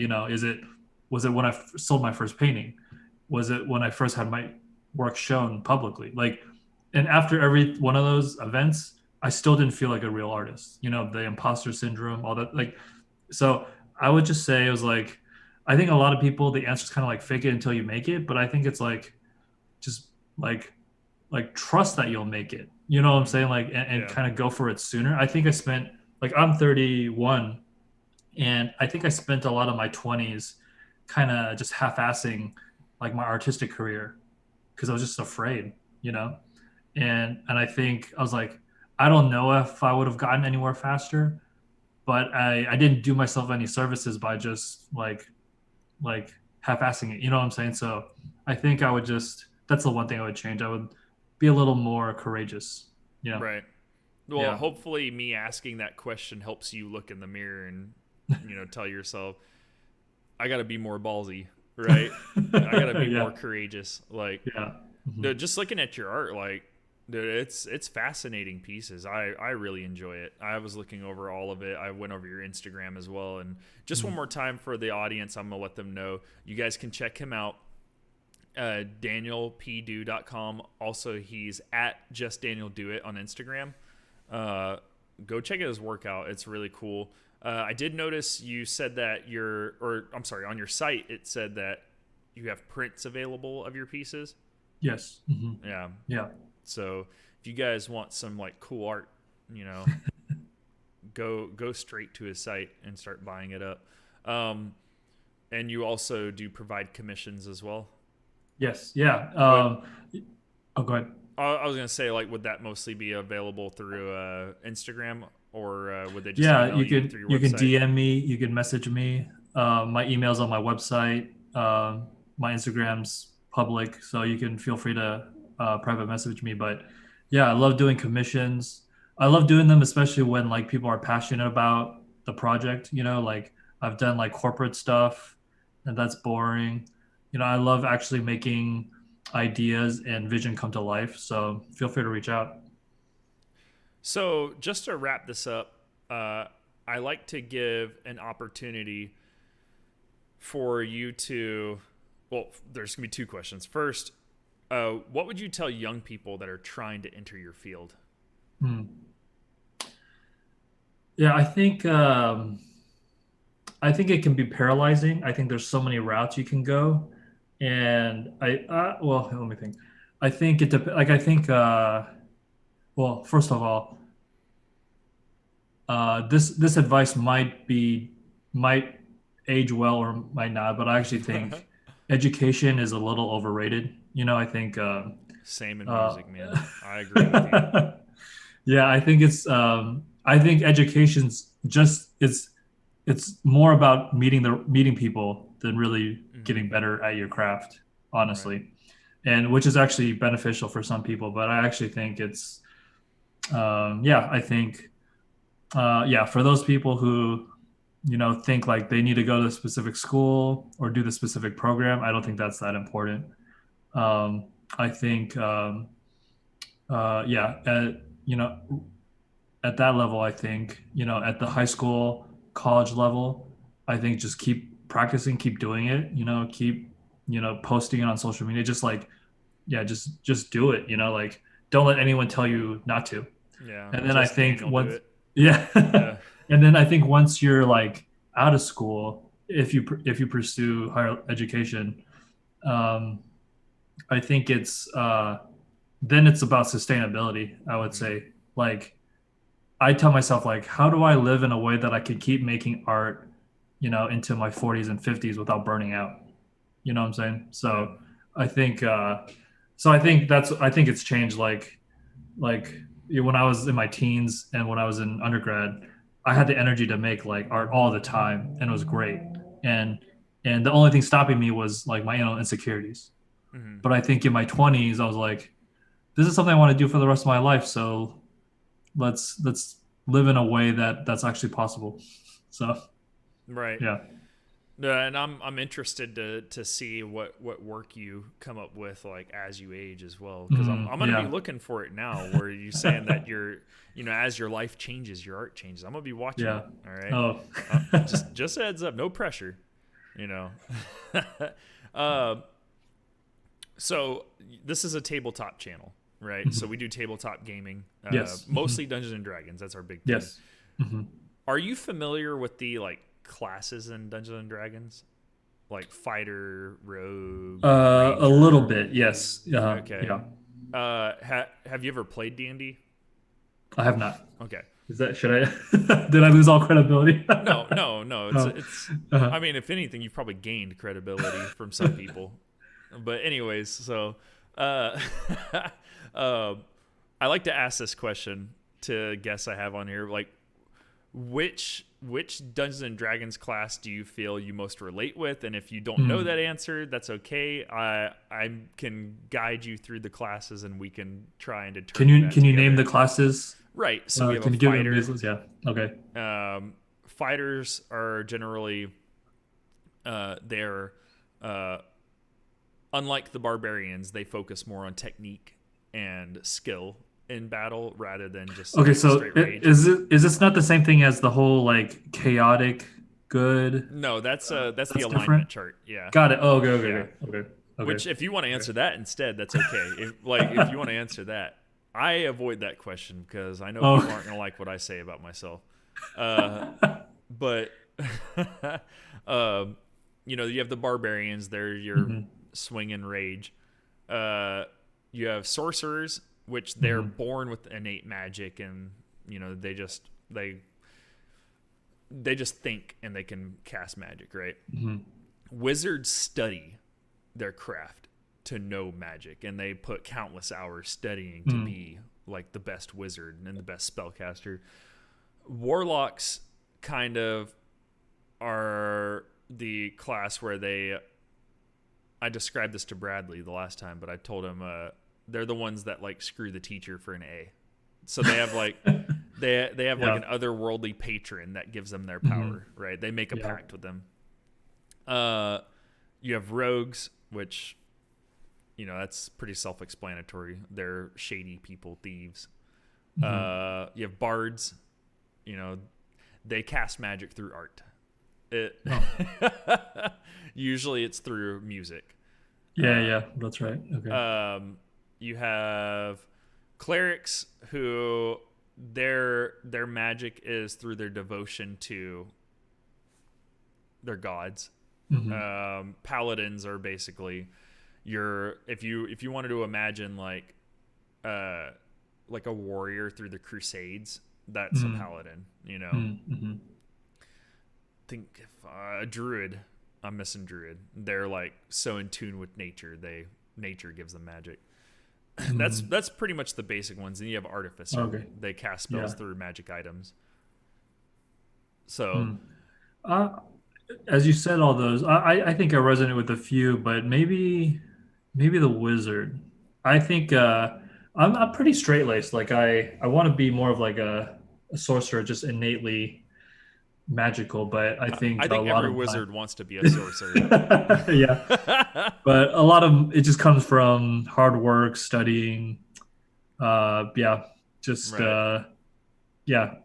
Was it when I sold my first painting? Was it when I first had my work shown publicly? Like, and after every one of those events, I still didn't feel like a real artist. The imposter syndrome, all that. Like, so I would just say it was like, I think a lot of people, the answer is kind of like fake it until you make it, but I think it's like just like trust that you'll make it. You know what I'm saying? Like, and
Yeah.
kind of go for it sooner. I think I spent, like, I'm 31, and I think I spent a lot of my 20s kind of just half-assing like my artistic career because I was just afraid, you know. And I think I was like, I don't know if I would have gotten anywhere faster, but I didn't do myself any services by just like half-assing it. You know what I'm saying? So I think I would just, that's the one thing I would change. I would be a little more courageous.
Right. Well,
Yeah.
hopefully, me asking that question helps you look in the mirror and tell yourself, I got to be more ballsy, right? I got to be more
Yeah.
courageous. Like,
Yeah. Mhm.
dude, just looking at your art, like, dude, it's fascinating pieces. I really enjoy it. I was looking over all of it. I went over your Instagram as well, and just one
Mhm.
more time for the audience, I'm gonna let them know you guys can check him out. DanielPdo.com. Also, he's at just Daniel Do It on Instagram. Uh, Go check out his workout. It's really cool. I did notice you said that I'm sorry, on your site it said that you have prints available of your pieces.
Yes. Mhm.
Yeah.
Yeah.
So if you guys want some like cool art, you know, go straight to his site and start buying it up. Um, and you also do provide commissions as well.
Yes. Yeah.
Would
Oh, go ahead.
I was gonna say, like, would that mostly be available through Instagram, or would they just
Yeah,
email
you
you
can
through your
you can
website?
DM me, you can message me. My email's on my website. My Instagram's public, so you can feel free to private message me. But yeah, I love doing commissions. I love doing them, especially when like people are passionate about the project. Like I've done like corporate stuff, and that's boring. I love actually making ideas and vision come to life. So feel free to reach out.
So just to wrap this up, uh, I like to give an opportunity for you to. Well, there's gonna be two questions. First, what would you tell young people that are trying to enter your field?
Hmm. Yeah, I think it can be paralyzing. I think there's so many routes you can go, and well, let me think. I think it dep- like I think well, first of all, this advice might age well or might not, but I actually think education is a little overrated. I think
Same in
uh,
music, man. I agree with you.
yeah, I think education's just it's more about meeting people than really
Hmm.
getting better at your craft,
Right.
honestly. And which is actually beneficial for some people, but I actually think it's yeah, I think yeah, for those people who think like they need to go to a specific school or do the specific program, I don't think that's that important. I think yeah, at that level, I think, at the high school, college level, I think just keep practicing, keep doing it, keep, posting it on social media. Just like, yeah, just do it, like don't let anyone tell you not to.
Yeah.
And then I
Just
think
Daniel do
once,
it.
yeah.
Yeah.
And then I think once you're like out of school, if you pursue higher education, um, I think it's then it's about sustainability, I would
Hmm.
say. Like I tell myself, like, how do I live in a way that I can keep making art, into my 40s and 50s without burning out? You know what I'm saying?
Yeah.
So I think I think it's changed like when I was in my teens and when I was in undergrad, I had the energy to make like art all the time and it was great. And and the only thing stopping me was like my insecurities. But I think in my 20s, I was like, this is something I want to do for the rest of my life. So let's live in a way that's actually possible. So
Right.
yeah.
No, and I'm interested to see what work you come up with like as you age as well, because I'm gonna be
Yeah.
looking for it now. Where you saying that as your life changes, your art changes. I'm gonna be watching
Yeah.
it. All right.
Oh.
Just a heads up, no pressure. You know. uh, so this is a tabletop channel, right? So we do tabletop gaming.
Yes.
Mostly Dungeons and Dragons. That's our big thing.
Yes.
Are you familiar with the like classes in Dungeons and Dragons? Like fighter, rogue,
A
ranger.
little bit, yes.
Okay.
Yeah.
Have you ever played D&D?
I have not.
Okay.
Is that should I did I lose all credibility?
No.
Oh.
It's.
Uh-huh.
I mean, if anything, you've probably gained credibility from some people. But anyways, so I like to ask this question to guests I have on here, like which Dungeons and Dragons class do you feel you most relate with? And if you don't know that answer, that's okay. I can guide you through the classes, and we can try and determine.
Can you name the classes?
Right. So we have
can
a
you give them
fighter.
business? Yeah. Okay.
Fighters are generally they're unlike the barbarians, they focus more on technique and skill in battle rather than just
Okay, so
straight rage.
is this not the same thing as the whole like chaotic good?
No, that's the alignment
different?
chart. Yeah.
Got it. Oh, okay.
Yeah.
Okay.
Which, if you want to answer that instead, that's okay. If you want to answer that, I avoid that question because I know people aren't gonna like what I say about myself. But you have the barbarians. They're your swing and rage. You have sorcerers, which they're born with innate magic, and they just think and they can cast magic, right? Wizards study their craft to know magic, and they put countless hours studying to be like the best wizard and the best spellcaster. Warlocks kind of are the class where I described this to Bradley the last time, but I told him they're the ones that like screw the teacher for an A. So they have like they have like an otherworldly patron that gives them their power, right? They make a pact with them. You have rogues, which that's pretty self-explanatory. They're shady people, thieves. You have bards. They cast magic through art. Usually it's through music.
Yeah, that's right. Okay.
You have clerics who their magic is through their devotion to their gods. Paladins are basically if you wanted to imagine like a warrior through the Crusades, that's a paladin. Think if a druid, I'm missing druid. They're like so in tune with nature, nature gives them magic. That's pretty much the basic ones. And you have artificer.
Okay.
They cast spells through magic items. So
as you said all those, I think I resonate with a few, but maybe the wizard. I think I'm pretty straight laced. Like I want to be more of like a sorcerer, just innately magical. But I think
every wizard wants to be a sorcerer.
Yeah, but a lot of it just comes from hard work, studying.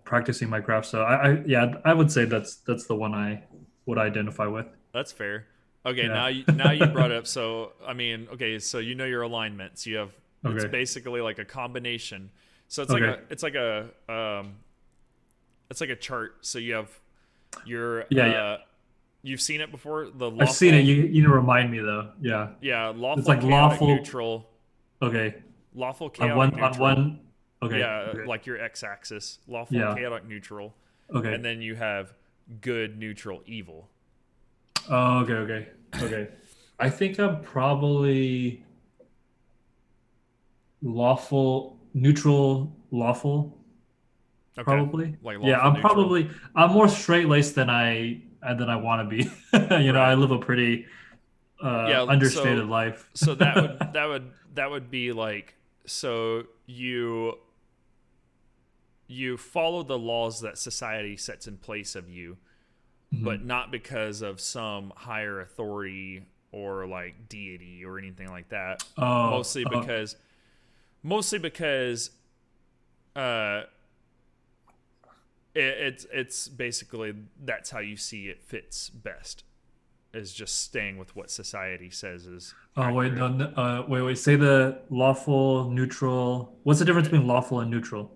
Practicing my craft. So I would say that's the one I would identify with.
That's fair. Okay, now you brought up. So I mean, okay, so your alignments. You have it's basically like a combination. So it's like a chart. So you have your you've seen it before.
I've seen it. You need to remind me though. Yeah.
Yeah, lawful.
It's like
chaotic,
lawful,
neutral.
Okay.
Lawful, chaotic, neutral.
On one. Okay.
Yeah, like your x-axis. Lawful, chaotic, neutral.
Okay.
And then you have good, neutral, evil.
Oh, okay. I think I'm probably lawful, neutral, lawful.
Okay.
Probably.
Like
I'm more straight laced than I want to be. I live a pretty
Yeah,
understated life.
So that would be like, so you follow the laws that society sets in place of you, but not because of some higher authority or like deity or anything like that.
Oh,
Mostly because uh it's basically that's how you see it fits best, is just staying with what society says is
oh wait,
accurate.
no, wait. Say the lawful, neutral. What's the difference between lawful and neutral?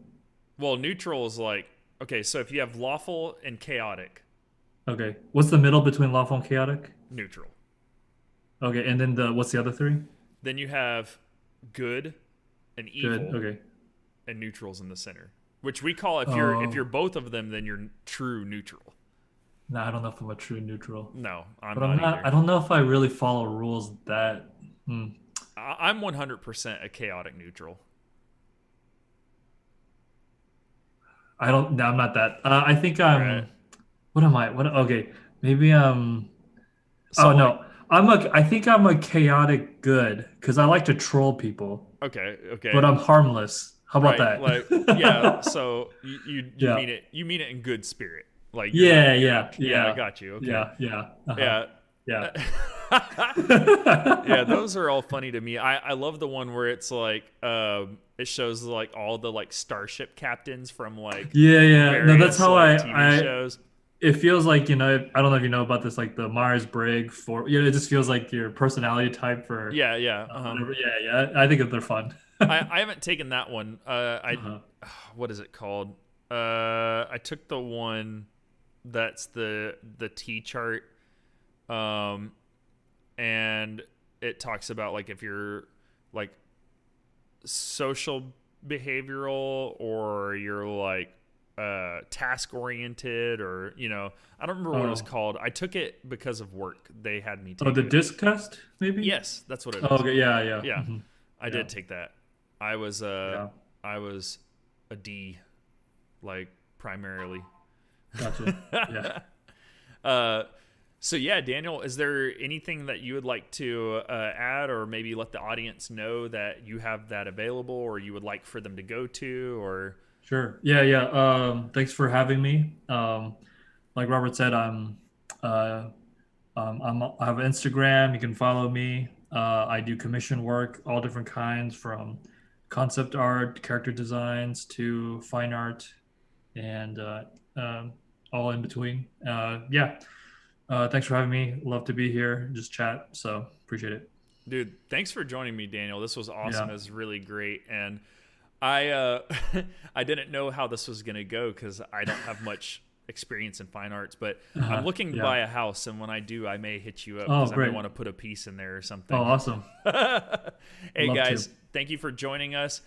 Well, neutral is like, okay, so if you have lawful and chaotic,
Okay, what's the middle between lawful and chaotic?
neutral.
Okay, and then what's the other three?
Then you have good and
Good.
evil,
Okay.
and neutrals in the center, which we call, if you're
Oh,
both of them, then you're true neutral.
no, I don't know if I'm a true neutral,
No, I'm
but I'm
not
not.
either.
I don't know if I really follow rules that. Hmm.
I'm 100% a chaotic neutral.
I don't. No, I'm not that. I think
Right.
I'm. What am I? What? Okay, maybe I'm.
So
Oh
like,
no, I'm a. I think I'm a chaotic good because I like to troll people,
okay,
but
okay.
I'm harmless. How about
Right,
that?
like, yeah, so you
Yeah.
mean it, in good spirit. Like
Yeah.
you're not,
Yeah.
yeah, I
Yeah.
got you. Okay.
Yeah. Yeah. Uh-huh.
Yeah.
Yeah.
Yeah, those are all funny to me. I love the one where it's like it shows like all the like starship captains from like
Yeah, yeah. No, that's
various
how
like TV
I
shows.
it feels like, I don't know if you know about this, like the Myers-Briggs for, it just feels like your personality type for
Yeah, yeah. Uh-huh.
whatever. Yeah, yeah. I think that they're fun.
I haven't taken that one. I
Uh-huh.
what is it called? I took the one that's the T chart, um, and it talks about like if you're like social behavioral or you're like task oriented, or I don't remember what it was
Oh.
called. I took it because of work. They had me
Oh,
take
the
it.
disc test, maybe?
Yes, that's what it
Oh,
is.
okay, yeah, yeah.
Yeah, I
Yeah.
did take that. I was
Yeah.
I was a D, like, primarily.
Gotcha. Yeah.
uh so yeah, Daniel, is there anything that you would like to add, or maybe let the audience know that you have that available, or you would like for them to go to, or
Sure. Yeah, yeah. Thanks for having me. Like Robert said, uh I have Instagram. You can follow me. I do commission work, all different kinds, from concept art, character designs to fine art, and all in between. Yeah. Thanks for having me. Love to be here. Just chat. So appreciate it.
dude, thanks for joining me, Daniel. This was awesome.
Yeah.
It was really great. And I I didn't know how this was gonna go because I don't have much experience in fine arts, but I'm looking to
Yeah.
buy a house, and when I do, I may hit you up
Oh,
because I may
great.
want to put a piece in there or
Oh,
something.
awesome.
Hey
Love to.
guys, thank you for joining us.